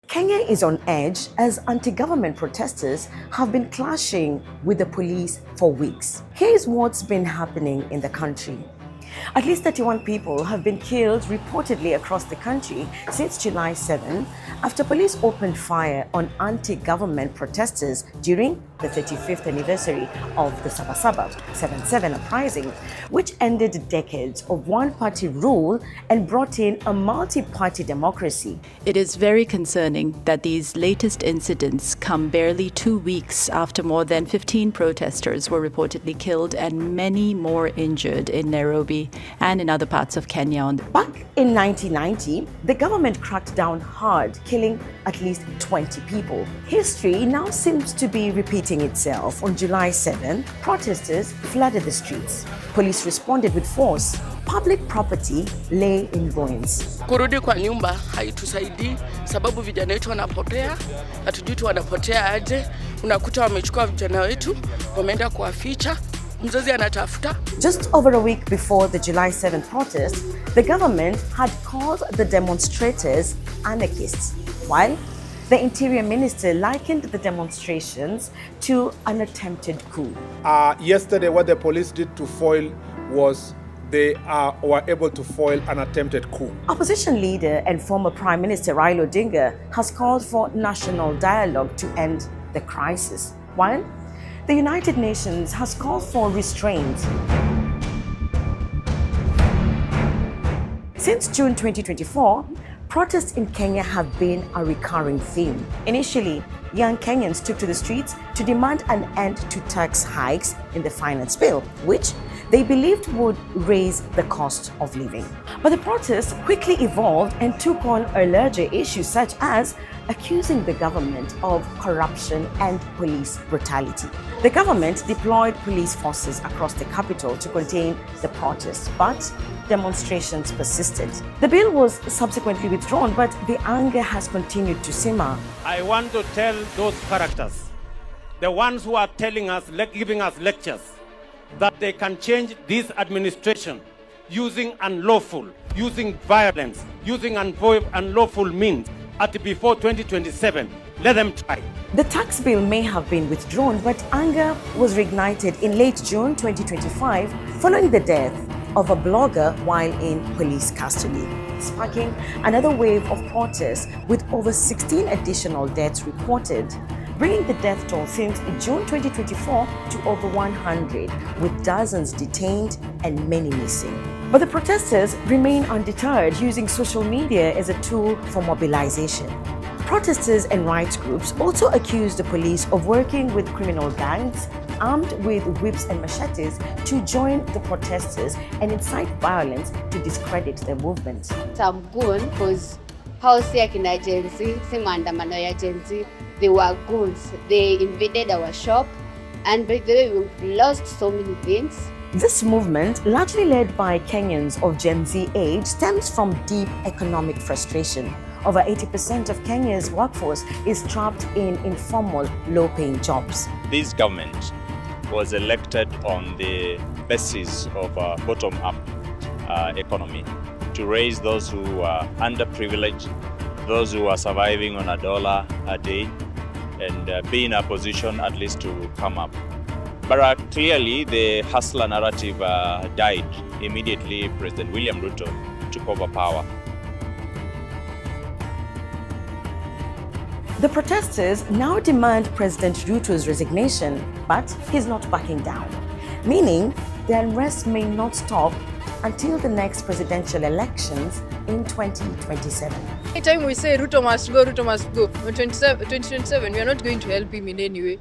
Kenya is on edge as anti-government protesters have been clashing with the police for weeks. Here's what's been happening in the country. At least 31 people have been killed reportedly across the country since July 7 after police opened fire on anti-government protesters during the 35th anniversary of the Sabasaba 7/7 uprising, which ended decades of one-party rule and brought in a multi-party democracy. It is very concerning that these latest incidents come barely 2 weeks after more than 15 protesters were reportedly killed and many more injured in Nairobi and in other parts of Kenya. Back in 1990, the government cracked down hard, killing at least 20 people. History now seems to be repeating itself. On July 7, protesters flooded the streets. Police responded with force. Public property lay in ruins. Kurudi kwa nyumba haitusaidii sababu vijana wetu wanapotea, hatujui tu wanapotea aje. Unakuta wamechukua vijana wetu, wameenda kuwaficha. Mzazi anatafuta. Just over a week before the July 7 protest, the government had called the demonstrators anarchists, while the Interior Minister likened the demonstrations to an attempted coup. Yesterday, what the police did to foil was they were able to foil an attempted coup. Opposition leader and former Prime Minister Raila Odinga has called for national dialogue to end the crisis, while the United Nations has called for restraint. Since June 2024, protests in Kenya have been a recurring theme. Initially, young Kenyans took to the streets to demand an end to tax hikes in the finance bill, which they believed would raise the cost of living. But the protests quickly evolved and took on a larger issue, such as accusing the government of corruption and police brutality. The government deployed police forces across the capital to contain the protests, but demonstrations persisted. The bill was subsequently withdrawn, but the anger has continued to simmer. I want to tell those characters, the ones who are telling us, giving us lectures, that they can change this administration using using violence, using unlawful means before 2027. Let them try. The tax bill may have been withdrawn, but anger was reignited in late June 2025 following the death of a blogger while in police custody, sparking another wave of protests with over 16 additional deaths reported, bringing the death toll since June 2024 to over 100, with dozens detained and many missing. But the protesters remain undeterred, using social media as a tool for mobilization. Protesters and rights groups also accuse the police of working with criminal gangs armed with whips and machetes to join the protesters and incite violence to discredit their movement. Some goon because house yakina agency, si maandamano ya agency, they were goons. They invaded our shop, and by the way, we've lost so many things. This movement, largely led by Kenyans of Gen Z age, stems from deep economic frustration. Over 80% of Kenya's workforce is trapped in informal, low-paying jobs. This government was elected on the basis of a bottom-up economy to raise those who are underprivileged, those who are surviving on $1 a day, and be in a position at least to come up. But clearly the hustler narrative died immediately President William Ruto took over power. The protesters now demand President Ruto's resignation, but he's not backing down, meaning the unrest may not stop until the next presidential elections in 2027. Anytime we say Ruto must go, Ruto must go, in 2027, we are not going to help him in any way.